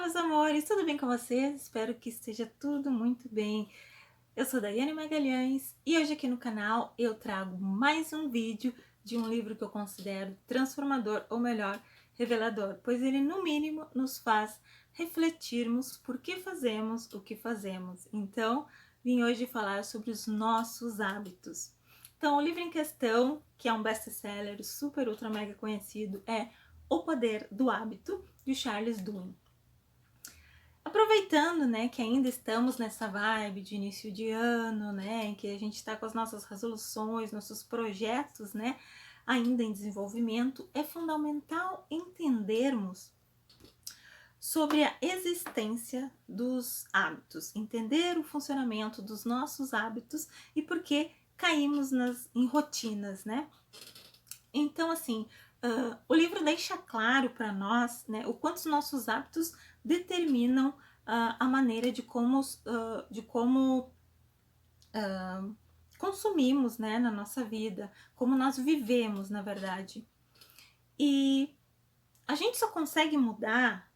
meus amores, tudo bem com vocês? Espero que esteja tudo muito bem. Eu sou Daiane Magalhães e hoje aqui no canal eu trago mais um vídeo de um livro que eu considero transformador, ou melhor, revelador, pois ele no mínimo nos faz refletirmos por que fazemos o que fazemos. Então, vim hoje falar sobre os nossos hábitos. Então, o livro em questão, que é um best-seller super ultra mega conhecido, é O Poder do Hábito, de Charles Duhigg. Aproveitando, né, que ainda estamos nessa vibe de início de ano, né, em que a gente está com as nossas resoluções, nossos projetos, né, ainda em desenvolvimento, é fundamental entendermos sobre a existência dos hábitos, entender o funcionamento dos nossos hábitos e por que caímos em rotinas, né? Então, assim, o livro deixa claro para nós, né, o quanto os nossos hábitos determinam a maneira de como consumimos, né, na nossa vida, como nós vivemos, na verdade. E a gente só consegue mudar,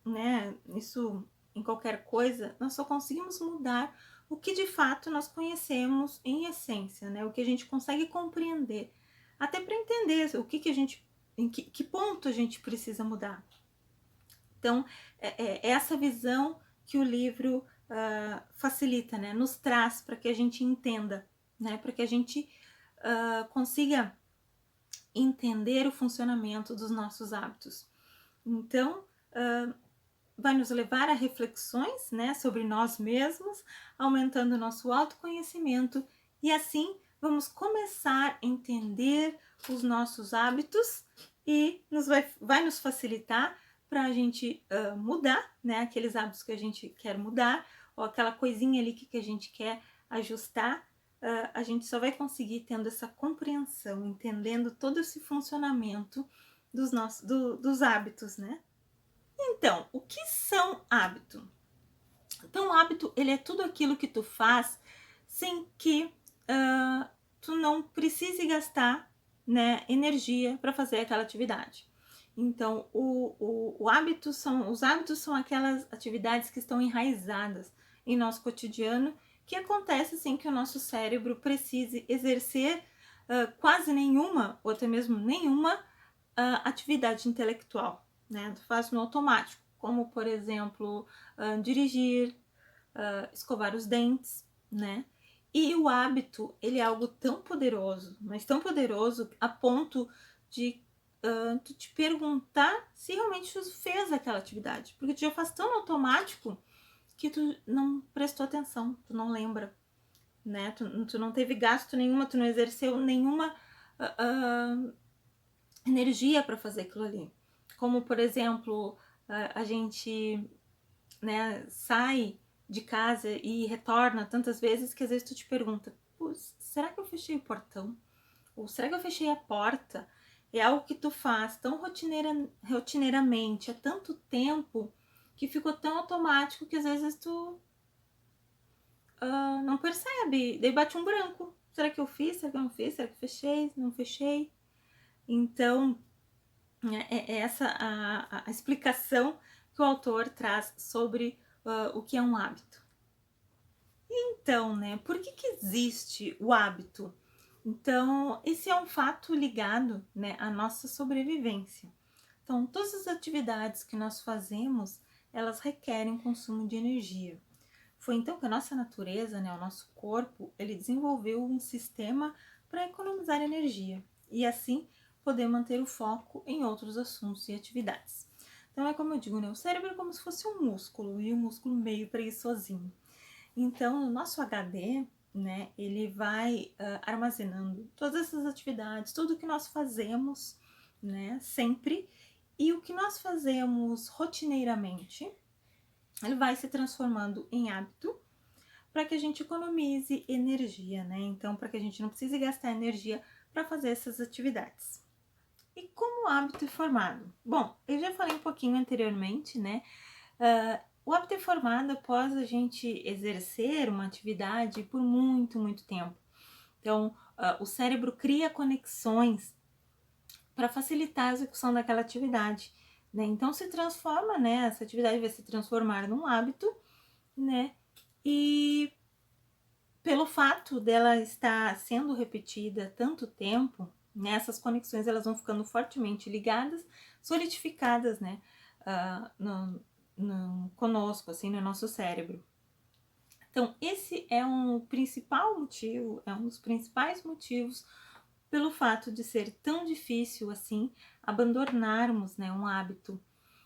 né, isso em qualquer coisa, nós só conseguimos mudar o que de fato nós conhecemos em essência, né, o que a gente consegue compreender, até para entender o que a gente, em que ponto a gente precisa mudar. Então, é essa visão que o livro facilita, né, nos traz para que a gente entenda, né, para que a gente consiga entender o funcionamento dos nossos hábitos. Então, vai nos levar a reflexões, né, sobre nós mesmos, aumentando o nosso autoconhecimento e assim vamos começar a entender os nossos hábitos e vai nos facilitar para a gente mudar, né, aqueles hábitos que a gente quer mudar ou aquela coisinha ali que a gente quer ajustar. A gente só vai conseguir tendo essa compreensão, entendendo todo esse funcionamento dos hábitos, né? Então, o que são hábitos? Então, o hábito, ele é tudo aquilo que tu faz sem que tu não precise gastar, né, energia para fazer aquela atividade. Então, os hábitos são aquelas atividades que estão enraizadas em nosso cotidiano, que acontece sem que o nosso cérebro precise exercer quase nenhuma, ou até mesmo nenhuma, atividade intelectual, né? Tu faz no automático, como por exemplo, dirigir, escovar os dentes, né? E o hábito, ele é algo tão poderoso, mas tão poderoso a ponto de tu te perguntar se realmente tu fez aquela atividade, porque tu já faz tão automático que tu não prestou atenção, tu não lembra, né? Tu não teve gasto nenhuma, tu não exerceu nenhuma energia para fazer aquilo ali. Como, por exemplo, a gente, né, sai de casa e retorna tantas vezes que às vezes tu te pergunta, será que eu fechei o portão? Ou será que eu fechei a porta? É algo que tu faz tão rotineiramente há tanto tempo que ficou tão automático que às vezes tu não percebe. Daí bate um branco. Será que eu fiz? Será que eu não fiz? Será que eu fechei? Não fechei? Então, é essa a explicação que o autor traz sobre o que é um hábito. Então, né, por que existe o hábito? Então, esse é um fato ligado, né, à nossa sobrevivência. Então, todas as atividades que nós fazemos, elas requerem consumo de energia. Foi então que a nossa natureza, né, o nosso corpo, ele desenvolveu um sistema para economizar energia e assim poder manter o foco em outros assuntos e atividades. Então é como eu digo, né, o cérebro é como se fosse um músculo e um músculo meio preguiçosinho. Então, o nosso HD, né, ele vai armazenando todas essas atividades, tudo que nós fazemos, né, sempre, e o que nós fazemos rotineiramente, ele vai se transformando em hábito para que a gente economize energia, né? Então, para que a gente não precise gastar energia para fazer essas atividades. E como o hábito é formado? Bom, eu já falei um pouquinho anteriormente, né? O hábito é formado após a gente exercer uma atividade por muito, muito tempo. Então, o cérebro cria conexões para facilitar a execução daquela atividade. né? Então se transforma, né? Essa atividade vai se transformar num hábito, né? E pelo fato dela estar sendo repetida tanto tempo, nessas conexões elas vão ficando fortemente ligadas, solidificadas, né? Conosco, assim, no nosso cérebro. Então, esse é um principal motivo, é um dos principais motivos pelo fato de ser tão difícil assim abandonarmos, né, um hábito.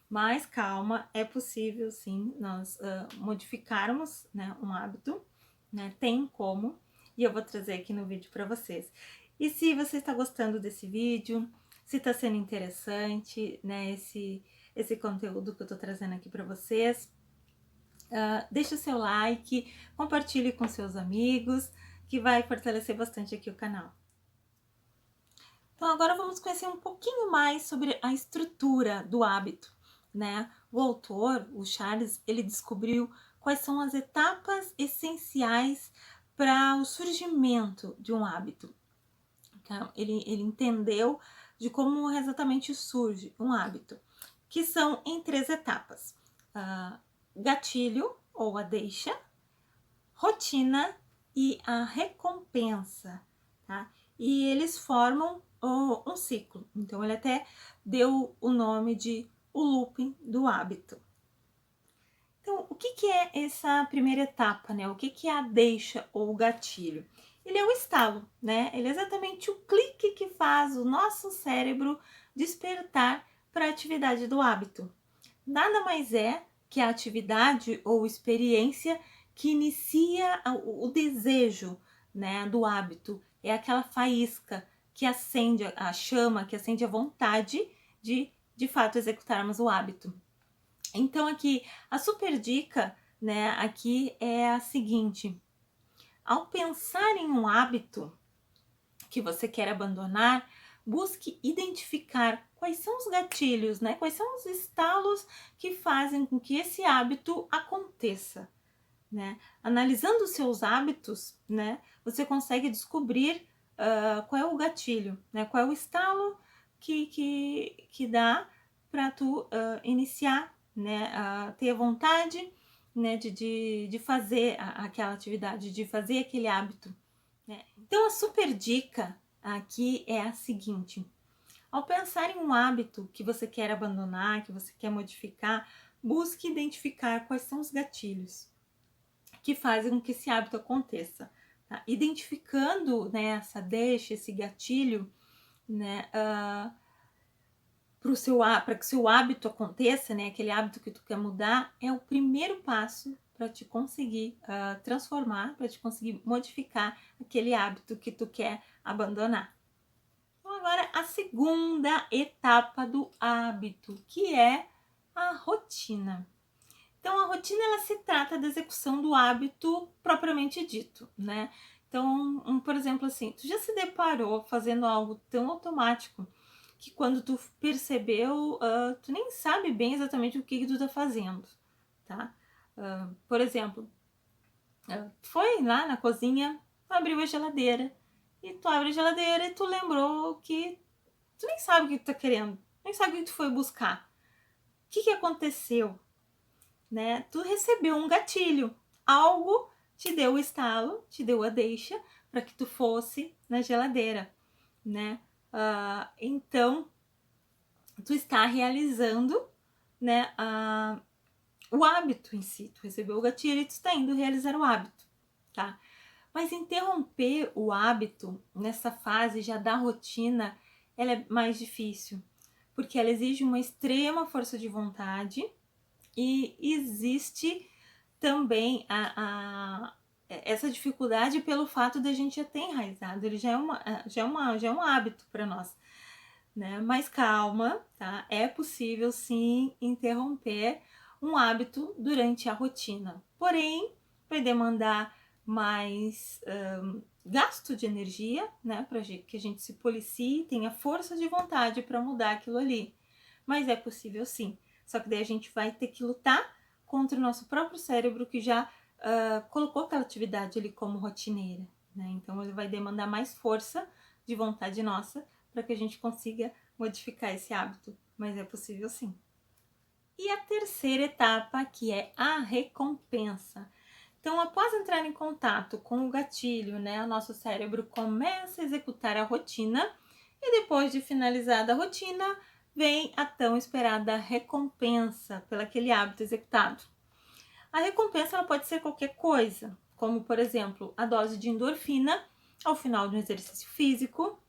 Mas calma, é possível sim nós modificarmos, né, um hábito, né, tem como, e eu vou trazer aqui no vídeo para vocês. E se você está gostando desse vídeo, se está sendo interessante, né, esse conteúdo que eu estou trazendo aqui para vocês, deixe o seu like, compartilhe com seus amigos, que vai fortalecer bastante aqui o canal. Então agora vamos conhecer um pouquinho mais sobre a estrutura do hábito, né? O autor, o Charles, ele descobriu quais são as etapas essenciais para o surgimento de um hábito. Então, ele entendeu de como exatamente surge um hábito, que são em 3 etapas: gatilho ou a deixa, rotina e a recompensa, tá? E eles formam um ciclo. Então ele até deu o nome de o looping do hábito. Então, o que é essa primeira etapa, né? O que é a deixa ou o gatilho? Ele é o estalo, né? Ele é exatamente o clique que faz o nosso cérebro despertar para a atividade do hábito. Nada mais é que a atividade ou experiência que inicia o desejo, né, do hábito. É aquela faísca que acende a chama, que acende a vontade de fato executarmos o hábito. Então aqui a super dica, né, aqui é a seguinte: ao pensar em um hábito que você quer abandonar, busque identificar quais são os gatilhos, né? Quais são os estalos que fazem com que esse hábito aconteça, né? Analisando os seus hábitos, né? Você consegue descobrir qual é o gatilho, né? Qual é o estalo que dá para tu iniciar, né? Ter a vontade, né? De fazer aquela atividade, de fazer aquele hábito. Então a super dica aqui é a seguinte: ao pensar em um hábito que você quer abandonar, que você quer modificar, busque identificar quais são os gatilhos que fazem com que esse hábito aconteça. Tá? Identificando, né, essa deixa, esse gatilho, né, para que o seu hábito aconteça, né, aquele hábito que tu quer mudar, é o primeiro passo para te conseguir transformar, para te conseguir modificar aquele hábito que tu quer abandonar. Então agora a segunda etapa do hábito, que é a rotina. Então a rotina ela se trata da execução do hábito propriamente dito, né? Então, por exemplo, assim, tu já se deparou fazendo algo tão automático que quando tu percebeu, tu nem sabe bem exatamente o que tu tá fazendo, tá? Por exemplo, foi lá na cozinha, abriu a geladeira, e tu abre a geladeira e tu lembrou que tu nem sabe o que tu tá querendo, nem sabe o que tu foi buscar. O que aconteceu? Né? Tu recebeu um gatilho, algo te deu o estalo, te deu a deixa para que tu fosse na geladeira, né? Então, tu está realizando, né, o hábito em si. Tu recebeu o gatilho e tu está indo realizar o hábito, tá? Mas interromper o hábito nessa fase já da rotina, ela é mais difícil, porque ela exige uma extrema força de vontade e existe também essa dificuldade pelo fato de a gente já ter enraizado, ele já é um hábito para nós, né? Mas calma, tá? É possível sim interromper um hábito durante a rotina, porém vai demandar mais gasto de energia, né? Para que a gente se policie, tenha força de vontade para mudar aquilo ali. Mas é possível sim. Só que daí a gente vai ter que lutar contra o nosso próprio cérebro que já colocou aquela atividade ali como rotineira, né? Então ele vai demandar mais força de vontade nossa para que a gente consiga modificar esse hábito. Mas é possível sim. E a terceira etapa, que é a recompensa. Então, após entrar em contato com o gatilho, né, o nosso cérebro começa a executar a rotina e depois de finalizada a rotina, vem a tão esperada recompensa pelo aquele hábito executado. A recompensa ela pode ser qualquer coisa, como por exemplo, a dose de endorfina ao final de um exercício físico,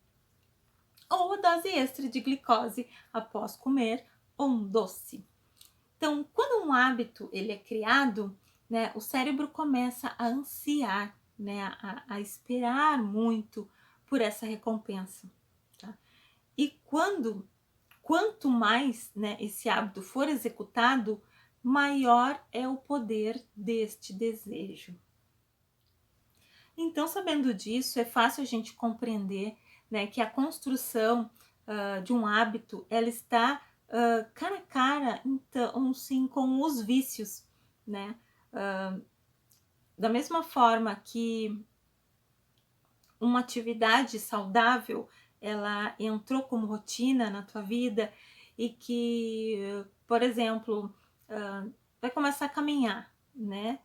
ou a dose extra de glicose após comer um doce. Então, quando um hábito ele é criado, né, o cérebro começa a ansiar, né, a esperar muito por essa recompensa. Tá? E quanto mais, né, esse hábito for executado, maior é o poder deste desejo. Então, sabendo disso, é fácil a gente compreender, né, que a construção de um hábito, ela está cara a cara, então, sim, com os vícios, né? Da mesma forma que uma atividade saudável, ela entrou como rotina na tua vida e que, por exemplo, vai começar a caminhar, né?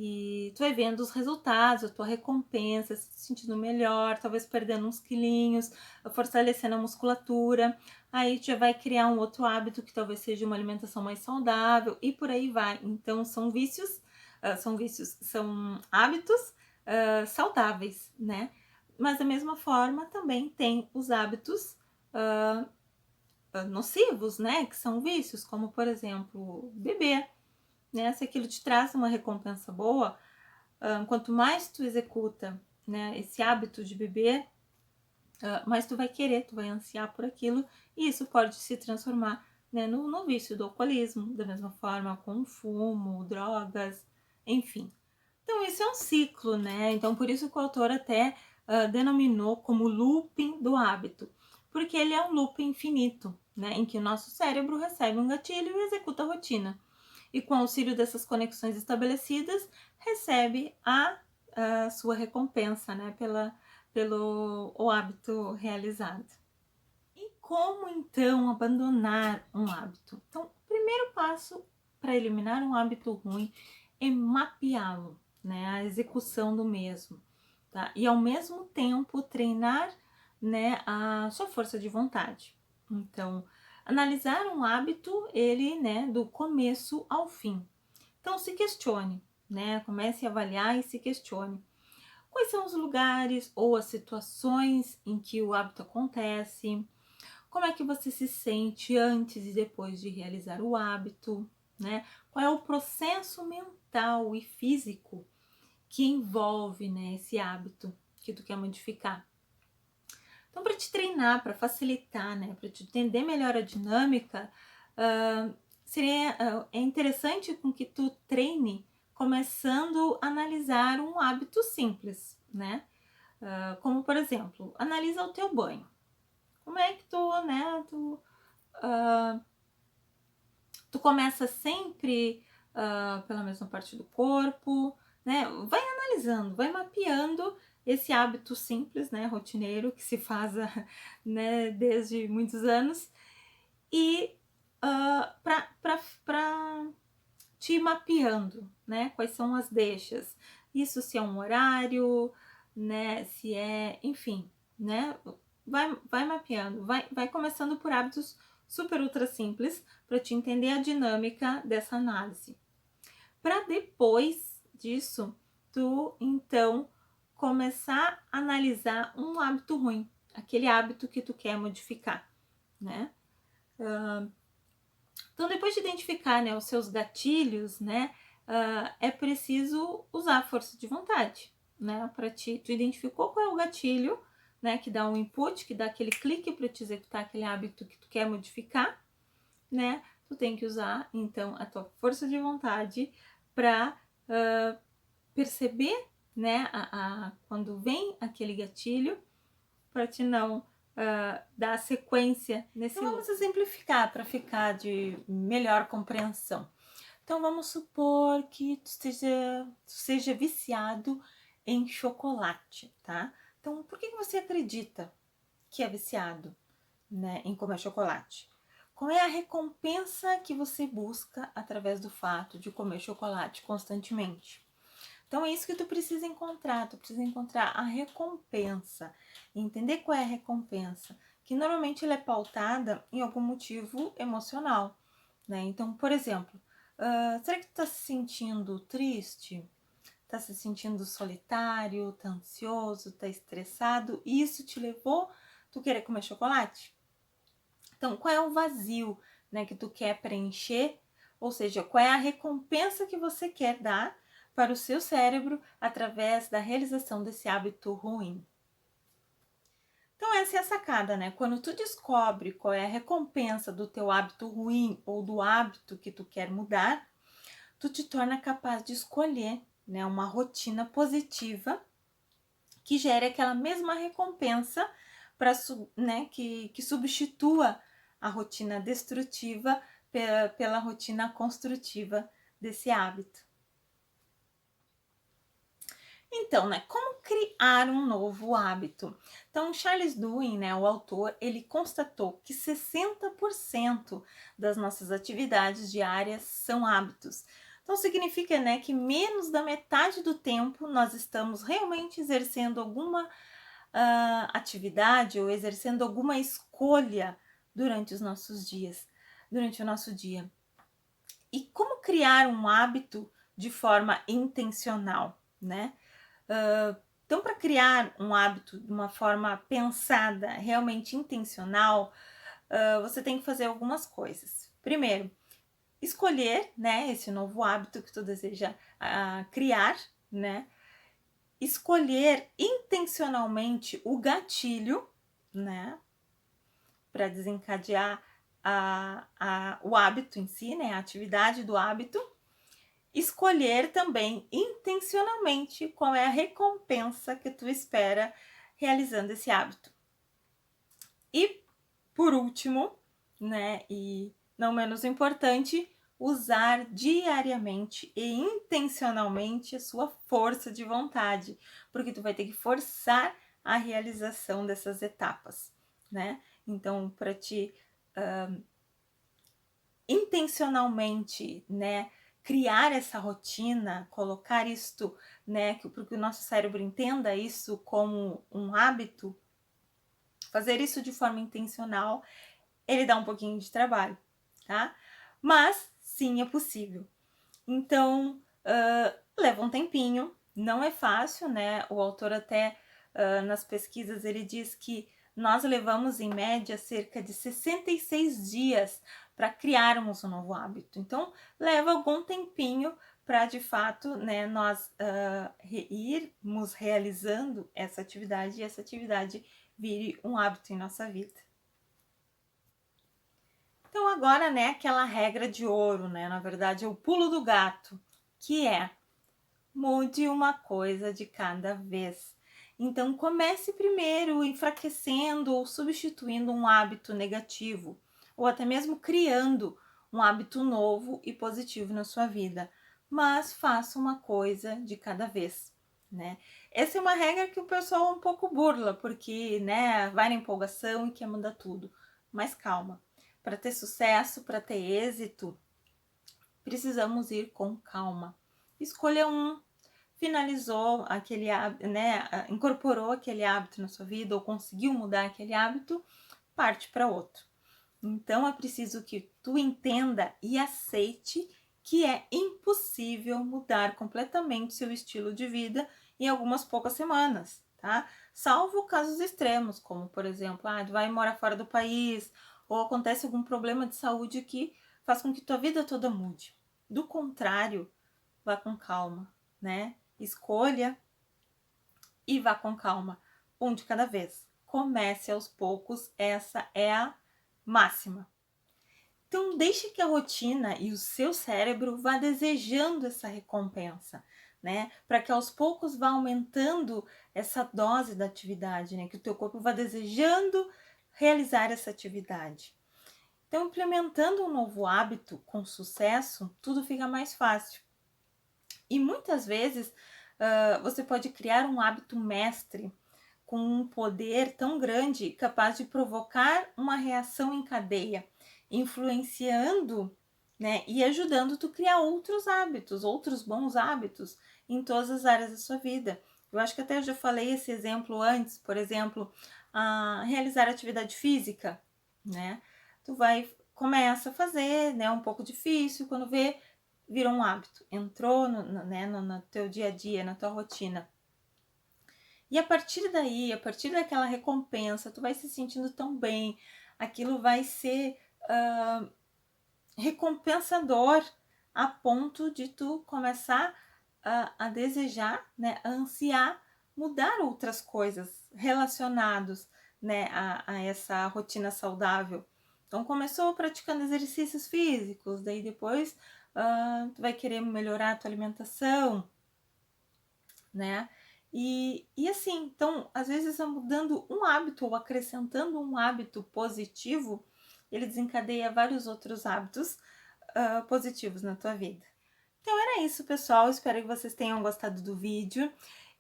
E tu vai vendo os resultados, a tua recompensa, se sentindo melhor, talvez perdendo uns quilinhos, fortalecendo a musculatura. Aí tu já vai criar um outro hábito que talvez seja uma alimentação mais saudável e por aí vai. Então são são hábitos saudáveis, né? Mas da mesma forma também tem os hábitos nocivos, né? Que são vícios, como por exemplo, beber. Né? Se aquilo te traz uma recompensa boa, quanto mais tu executa, né, esse hábito de beber, mais tu vai querer, tu vai ansiar por aquilo, e isso pode se transformar, né, no vício do alcoolismo, da mesma forma com fumo, drogas, enfim. Então isso é um ciclo, né? Então por isso que o autor até denominou como looping do hábito, porque ele é um loop infinito, né, em que o nosso cérebro recebe um gatilho e executa a rotina. E com o auxílio dessas conexões estabelecidas, recebe a sua recompensa, né, pelo o hábito realizado. E como então abandonar um hábito? Então, o primeiro passo para eliminar um hábito ruim é mapeá-lo, né, a execução do mesmo, tá? E ao mesmo tempo treinar, né, a sua força de vontade. Então, analisar um hábito, ele, né, do começo ao fim. Então, se questione, né? Comece a avaliar e se questione. Quais são os lugares ou as situações em que o hábito acontece? Como é que você se sente antes e depois de realizar o hábito, né? Qual é o processo mental e físico que envolve, né, esse hábito que tu quer modificar? Então, para te treinar, para facilitar, né, para te entender melhor a dinâmica, é interessante com que tu treine começando a analisar um hábito simples, né? Como, por exemplo, analisa o teu banho. Como é que tu, né, tu começa sempre pela mesma parte do corpo, né? Vai analisando, vai mapeando esse hábito simples, né, rotineiro, que se faz né, desde muitos anos, e para te mapeando, né, quais são as deixas. Isso se é um horário, né, se é, enfim, né, vai mapeando, vai começando por hábitos super ultra simples para te entender a dinâmica dessa análise. Para depois disso, tu então começar a analisar um hábito ruim, aquele hábito que tu quer modificar, né? Então, depois de identificar, né, os seus gatilhos, né, é preciso usar a força de vontade, né? Para ti, tu identificou qual é o gatilho, né, que dá um input, que dá aquele clique para te executar aquele hábito que tu quer modificar, né? Tu tem que usar então a tua força de vontade para perceber, né, quando vem aquele gatilho, para te não dar sequência nesse então, vamos exemplificar para ficar de melhor compreensão. Então vamos supor que tu seja viciado em chocolate, tá? Então por que você acredita que é viciado, né, em comer chocolate? Qual é a recompensa que você busca através do fato de comer chocolate constantemente? Então é isso que tu precisa encontrar, tu precisa encontrar a recompensa, entender qual é a recompensa, que normalmente ela é pautada em algum motivo emocional, né? Então, por exemplo, será que tu tá se sentindo triste? Tá se sentindo solitário, tá ansioso, tá estressado? E isso te levou tu querer comer chocolate? Então, qual é o vazio, né, que tu quer preencher? Ou seja, qual é a recompensa que você quer dar para o seu cérebro através da realização desse hábito ruim? Então essa é a sacada, né? Quando tu descobre qual é a recompensa do teu hábito ruim ou do hábito que tu quer mudar, tu te torna capaz de escolher, né, uma rotina positiva que gere aquela mesma recompensa para, né, que substitua a rotina destrutiva pela rotina construtiva desse hábito. Então, né, como criar um novo hábito? Então, Charles Duhigg, né, o autor, ele constatou que 60% das nossas atividades diárias são hábitos. Então, significa, né, que menos da metade do tempo nós estamos realmente exercendo alguma atividade ou exercendo alguma escolha durante os nossos dias, durante o nosso dia. E como criar um hábito de forma intencional, né? Então, para criar um hábito de uma forma pensada, realmente intencional, você tem que fazer algumas coisas. Primeiro, escolher, né, esse novo hábito que tu deseja criar, né? Escolher intencionalmente o gatilho, né, para desencadear o hábito em si, né, a atividade do hábito. Escolher também intencionalmente qual é a recompensa que tu espera realizando esse hábito. E, por último, né, e não menos importante, usar diariamente e intencionalmente a sua força de vontade, porque tu vai ter que forçar a realização dessas etapas, né? Então, para ti intencionalmente, né, criar essa rotina, colocar isto, né, para que o nosso cérebro entenda isso como um hábito, fazer isso de forma intencional, ele dá um pouquinho de trabalho, tá? Mas sim, é possível. Então, leva um tempinho, não é fácil, né? O autor até nas pesquisas ele diz que nós levamos em média cerca de 66 dias para criarmos um novo hábito. Então, leva algum tempinho para de fato, né, nós irmos realizando essa atividade e essa atividade vire um hábito em nossa vida. Então agora, né, aquela regra de ouro, né, na verdade é o pulo do gato, que é mude uma coisa de cada vez. Então comece primeiro enfraquecendo ou substituindo um hábito negativo, ou até mesmo criando um hábito novo e positivo na sua vida, mas faça uma coisa de cada vez, né? Essa é uma regra que o pessoal um pouco burla, porque, né, vai na empolgação e quer mudar tudo. Mas calma, para ter sucesso, para ter êxito, precisamos ir com calma. Escolha um, finalizou aquele hábito, né, incorporou aquele hábito na sua vida ou conseguiu mudar aquele hábito, parte para outro. Então é preciso que tu entenda e aceite que é impossível mudar completamente seu estilo de vida em algumas poucas semanas, tá? Salvo casos extremos, como por exemplo, tu vai morar fora do país ou acontece algum problema de saúde que faz com que tua vida toda mude. Do contrário, vá com calma, né? Escolha e vá com calma, um de cada vez. Comece aos poucos, essa é a máxima. Então, deixe que a rotina e o seu cérebro vá desejando essa recompensa, né? Para que aos poucos vá aumentando essa dose da atividade, né? Que o teu corpo vá desejando realizar essa atividade. Então, implementando um novo hábito com sucesso, tudo fica mais fácil. E muitas vezes você pode criar um hábito mestre com um poder tão grande, capaz de provocar uma reação em cadeia. influenciando, né, e ajudando tu a criar outros hábitos, outros bons hábitos em todas as áreas da sua vida. Eu acho que até eu já falei esse exemplo antes, por exemplo, realizar atividade física, né? Tu começa a fazer, né, um pouco difícil, quando vê, virou um hábito, entrou no teu dia a dia, na tua rotina. E a partir daí, a partir daquela recompensa, tu vai se sentindo tão bem, aquilo vai ser recompensador a ponto de tu começar a desejar, né, a ansiar mudar outras coisas relacionadas, né, a essa rotina saudável. Então começou praticando exercícios físicos, daí depois tu vai querer melhorar a tua alimentação, né? E assim, então, às vezes mudando um hábito ou acrescentando um hábito positivo, ele desencadeia vários outros hábitos positivos na tua vida. Então era isso, pessoal. Espero que vocês tenham gostado do vídeo.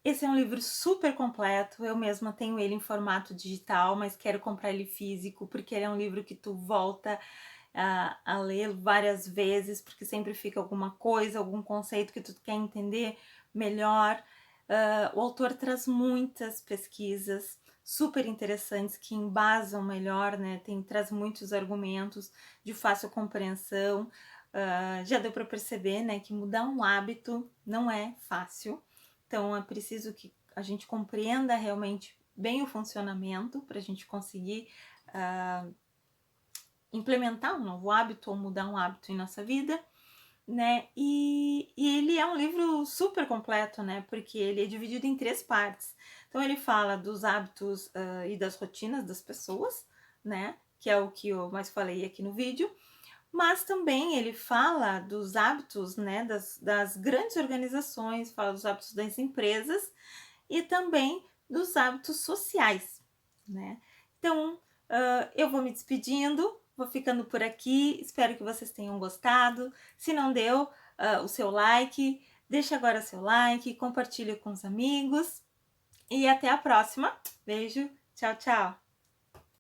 Esse é um livro super completo. Eu mesma tenho ele em formato digital, mas quero comprar ele físico, porque ele é um livro que tu volta a ler várias vezes, porque sempre fica alguma coisa, algum conceito que tu quer entender melhor. O autor traz muitas pesquisas super interessantes que embasam melhor, né? Traz muitos argumentos de fácil compreensão. Já deu para perceber, né, que mudar um hábito não é fácil. Então é preciso que a gente compreenda realmente bem o funcionamento para a gente conseguir implementar um novo hábito ou mudar um hábito em nossa vida, né? E ele é um livro super completo, né? Porque ele é dividido em 3 partes. Então ele fala dos hábitos e das rotinas das pessoas, né? Que é o que eu mais falei aqui no vídeo. Mas também ele fala dos hábitos, né, das grandes organizações, fala dos hábitos das empresas e também dos hábitos sociais, né? Então, eu vou me despedindo, vou ficando por aqui, espero que vocês tenham gostado. Se não deu o seu like, deixa agora seu like, compartilhe com os amigos e até a próxima. Beijo, tchau, tchau!